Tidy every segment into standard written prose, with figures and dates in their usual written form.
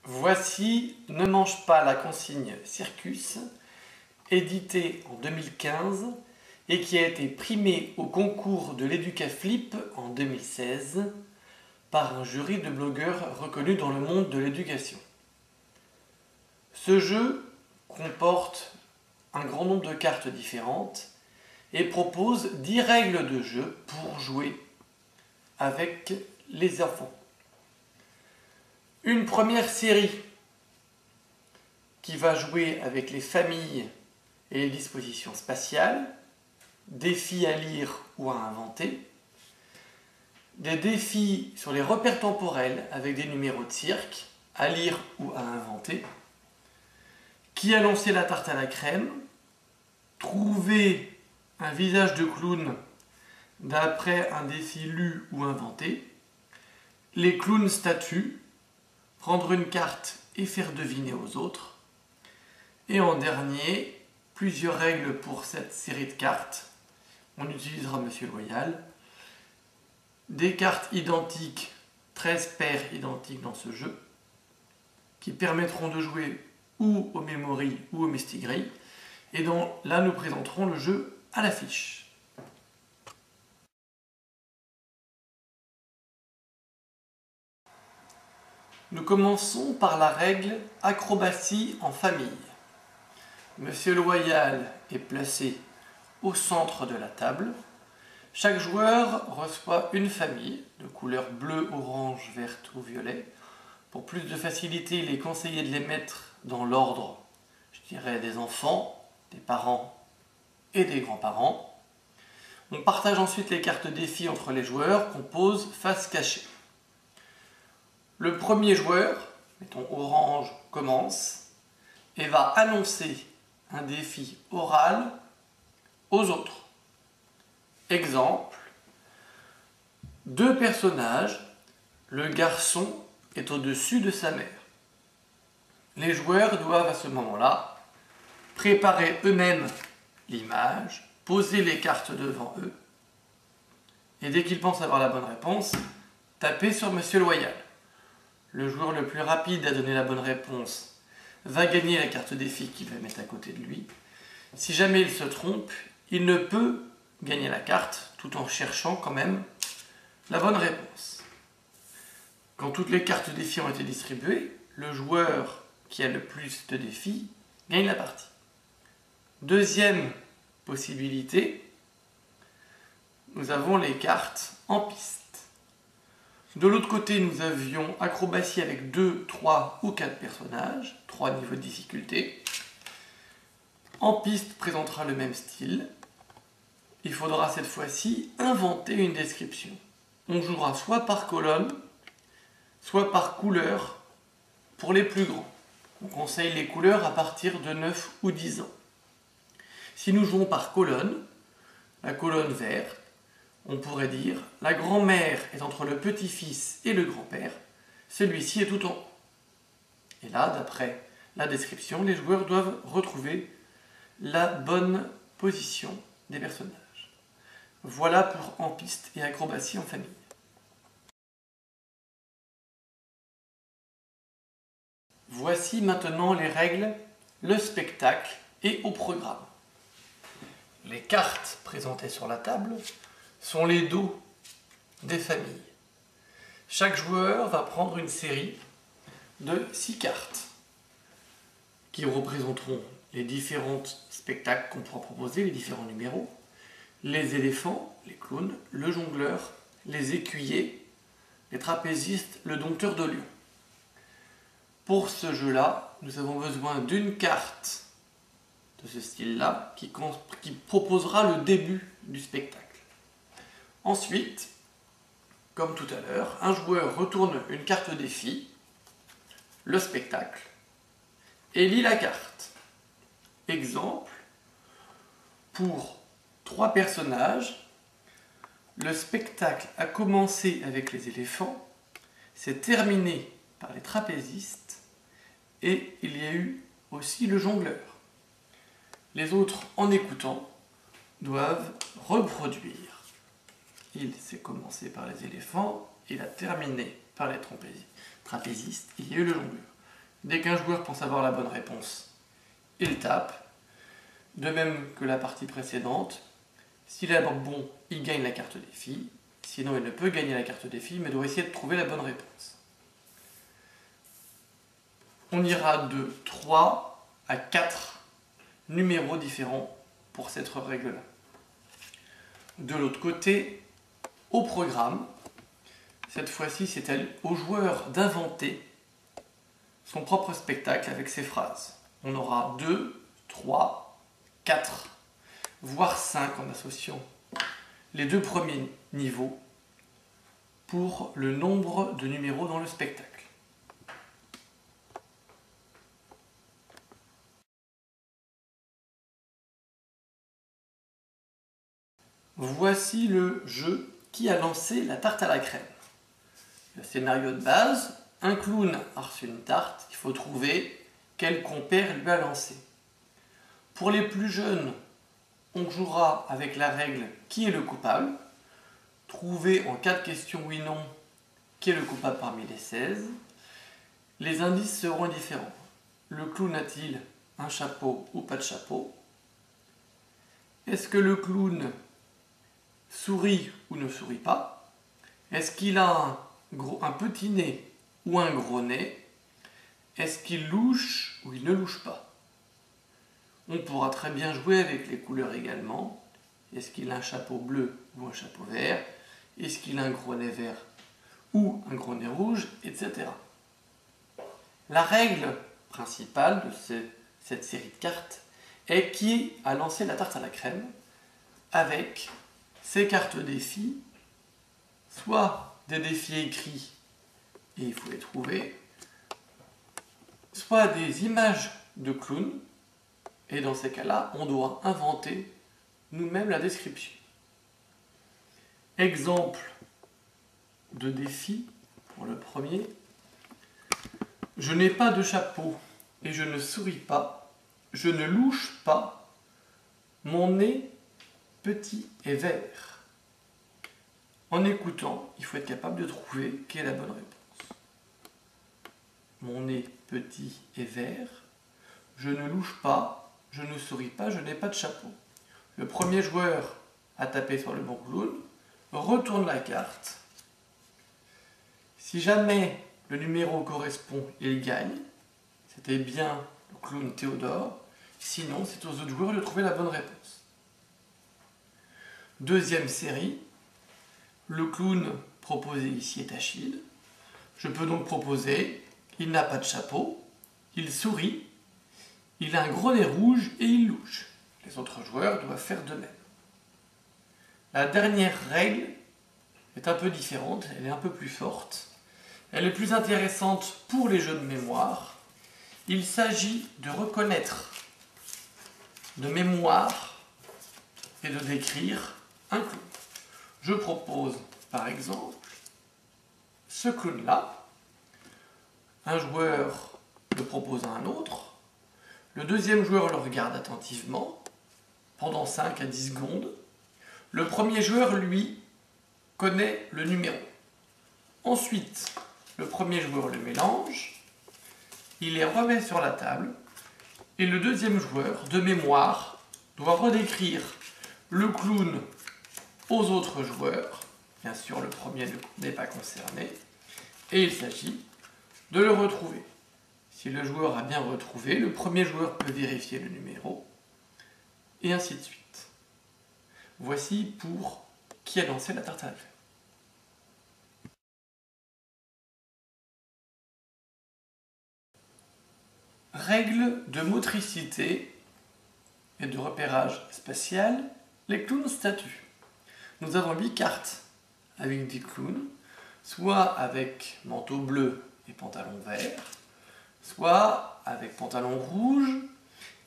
Voici Ne mange pas la consigne Circus, édité en 2015 et qui a été primé au concours de l'Educaflip en 2016 par un jury de blogueurs reconnus dans le monde de l'éducation. Ce jeu comporte un grand nombre de cartes différentes et propose 10 règles de jeu pour jouer avec les enfants. Une première série qui va jouer avec les familles et les dispositions spatiales, défis à lire ou à inventer, des défis sur les repères temporels avec des numéros de cirque, à lire ou à inventer, qui a lancé la tarte à la crème, trouver un visage de clown d'après un défi lu ou inventé, les clowns statues, prendre une carte et faire deviner aux autres, et en dernier, plusieurs règles pour cette série de cartes. On utilisera Monsieur Loyal, des cartes identiques, 13 paires identiques dans ce jeu, qui permettront de jouer ou au Memory ou au Mistigris, et donc là nous présenterons le jeu à l'affiche. Nous commençons par la règle acrobatie en famille. Monsieur Loyal est placé au centre de la table. Chaque joueur reçoit une famille de couleur bleue, orange, verte ou violet. Pour plus de facilité, il est conseillé de les mettre dans l'ordre, je dirais, des enfants, des parents et des grands-parents. On partage ensuite les cartes défis entre les joueurs qu'on pose face cachée. Le premier joueur, mettons orange, commence et va annoncer un défi oral aux autres. Exemple, 2 personnages, le garçon est au-dessus de sa mère. Les joueurs doivent à ce moment-là préparer eux-mêmes l'image, poser les cartes devant eux, et dès qu'ils pensent avoir la bonne réponse, taper sur Monsieur Loyal. Le joueur le plus rapide à donner la bonne réponse va gagner la carte défi qu'il va mettre à côté de lui. Si jamais il se trompe, il ne peut gagner la carte tout en cherchant quand même la bonne réponse. Quand toutes les cartes défis ont été distribuées, le joueur qui a le plus de défis gagne la partie. Deuxième possibilité, nous avons les cartes en piste. De l'autre côté, nous avions acrobatie avec 2, 3 ou 4 personnages, 3 niveaux de difficulté. En piste présentera le même style. Il faudra cette fois-ci inventer une description. On jouera soit par colonne, soit par couleur pour les plus grands. On conseille les couleurs à partir de 9 ou 10 ans. Si nous jouons par colonne, la colonne verte, on pourrait dire « La grand-mère est entre le petit-fils et le grand-père, celui-ci est tout en haut ». Et là, d'après la description, les joueurs doivent retrouver la bonne position des personnages. Voilà pour en piste et acrobatie en famille. Voici maintenant les règles, le spectacle et au programme. Les cartes présentées sur la table sont les dos des familles. Chaque joueur va prendre une série de 6 cartes qui représenteront les différents spectacles qu'on pourra proposer, les différents numéros, les éléphants, les clowns, le jongleur, les écuyers, les trapézistes, le dompteur de lions. Pour ce jeu-là, nous avons besoin d'une carte de ce style-là qui proposera le début du spectacle. Ensuite, comme tout à l'heure, un joueur retourne une carte défi, le spectacle, et lit la carte. Exemple, pour 3 personnages, le spectacle a commencé avec les éléphants, s'est terminé par les trapézistes, et il y a eu aussi le jongleur. Les autres, en écoutant, doivent reproduire. Il s'est commencé par les éléphants, il a terminé par les trapézistes, il y a eu le jongleur. Dès qu'un joueur pense avoir la bonne réponse, il tape. De même que la partie précédente, s'il est bon, il gagne la carte défi. Sinon, il ne peut gagner la carte défi, mais doit essayer de trouver la bonne réponse. On ira de 3 à 4 numéros différents pour cette règle-là. De l'autre côté, au programme, cette fois-ci, c'est au joueur d'inventer son propre spectacle avec ses phrases. On aura 2, 3, 4, voire 5 en associant les deux premiers niveaux pour le nombre de numéros dans le spectacle. Voici le jeu qui a lancé la tarte à la crème. Le scénario de base, un clown a reçu une tarte, il faut trouver quel compère lui a lancé. Pour les plus jeunes, on jouera avec la règle qui est le coupable. Trouver en 4 questions oui-non qui est le coupable parmi les 16. Les indices seront différents. Le clown a-t-il un chapeau ou pas de chapeau? Est-ce que le clown sourit ou ne sourit pas? Est-ce qu'il a un petit nez ou un gros nez? Est-ce qu'il louche ou il ne louche pas? On pourra très bien jouer avec les couleurs également. Est-ce qu'il a un chapeau bleu ou un chapeau vert? Est-ce qu'il a un gros nez vert ou un gros nez rouge, etc. La règle principale de cette série de cartes est qui a lancé la tarte à la crème avec ces cartes défis, soit des défis écrits et il faut les trouver, soit des images de clowns, et dans ces cas-là, on doit inventer nous-mêmes la description. Exemple de défi pour le premier. Je n'ai pas de chapeau et je ne souris pas, je ne louche pas, mon nez petit et vert. En écoutant, il faut être capable de trouver quelle est la bonne réponse. Mon nez petit et vert, je ne louche pas, je ne souris pas, je n'ai pas de chapeau. Le premier joueur a tapé sur le bon clown, retourne la carte. Si jamais le numéro correspond, il gagne. C'était bien le clown Théodore. Sinon, c'est aux autres joueurs de trouver la bonne réponse. Deuxième série. Le clown proposé ici est Achille. Je peux donc proposer, il n'a pas de chapeau, il sourit, il a un gros nez rouge et il louche. Les autres joueurs doivent faire de même. La dernière règle est un peu différente, elle est un peu plus forte. Elle est plus intéressante pour les jeux de mémoire. Il s'agit de reconnaître de mémoire et de décrire un clown. Je propose par exemple ce clown-là. Un joueur le propose à un autre. Le deuxième joueur le regarde attentivement pendant 5 à 10 secondes. Le premier joueur, lui, connaît le numéro. Ensuite, le premier joueur le mélange, il les remet sur la table, et le deuxième joueur, de mémoire, doit redécrire le clown aux autres joueurs. Bien sûr, le premier n'est pas concerné, et il s'agit de le retrouver. Si le joueur a bien retrouvé, le premier joueur peut vérifier le numéro, et ainsi de suite. Voici pour qui a lancé la tarte à la crème. Règles de motricité et de repérage spatial, les clowns statuent. Nous avons 8 cartes avec des clowns, soit avec manteau bleu et pantalon vert, soit avec pantalon rouge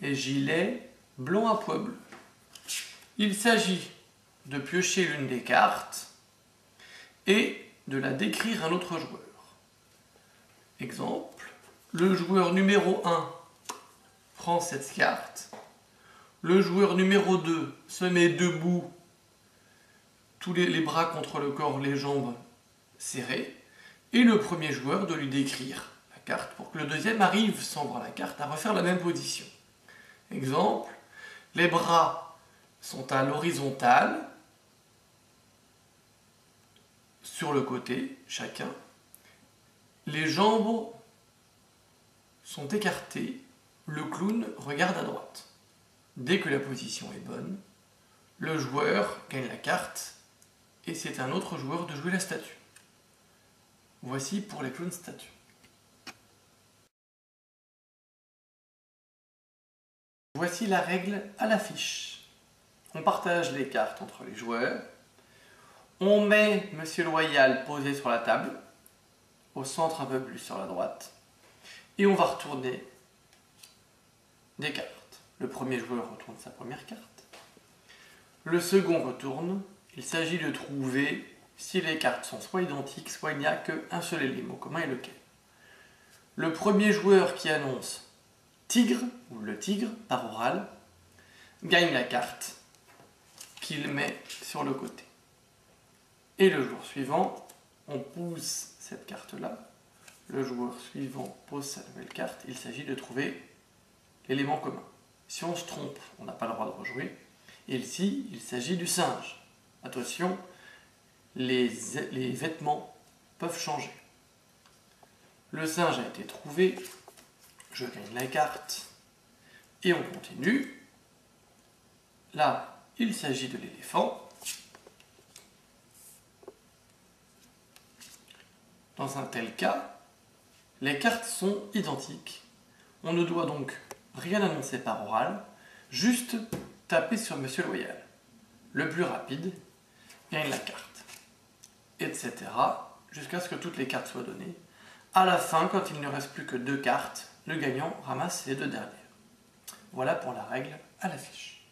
et gilet blanc à pois bleu. Il s'agit de piocher l'une des cartes et de la décrire à un autre joueur. Exemple, le joueur numéro 1 prend cette carte, le joueur numéro 2 se met debout, tous les bras contre le corps, les jambes serrées, et le premier joueur de lui décrire la carte pour que le deuxième arrive sans voir la carte à refaire la même position. Exemple, les bras sont à l'horizontale, sur le côté, chacun. Les jambes sont écartées, le clown regarde à droite. Dès que la position est bonne, le joueur gagne la carte et c'est à un autre joueur de jouer la statue. Voici pour les clowns statues. Voici la règle à l'affiche. On partage les cartes entre les joueurs. On met Monsieur Loyal posé sur la table, au centre un peu plus sur la droite. Et on va retourner des cartes. Le premier joueur retourne sa première carte. Le second retourne. Il s'agit de trouver si les cartes sont soit identiques, soit il n'y a qu'un seul élément commun et lequel. Le premier joueur qui annonce tigre, ou le tigre par oral, gagne la carte qu'il met sur le côté. Et le jour suivant, on pousse cette carte-là. Le joueur suivant pose sa nouvelle carte. Il s'agit de trouver l'élément commun. Si on se trompe, on n'a pas le droit de rejouer. Et ici, il s'agit du singe. Attention, les vêtements peuvent changer. Le singe a été trouvé. Je gagne la carte. Et on continue. Là, il s'agit de l'éléphant. Dans un tel cas, les cartes sont identiques. On ne doit donc rien annoncer par oral, juste taper sur Monsieur Loyal. Le plus rapide gagne la carte, etc. jusqu'à ce que toutes les cartes soient données. À la fin, quand il ne reste plus que 2 cartes, le gagnant ramasse les 2 dernières. Voilà pour la règle à l'affiche.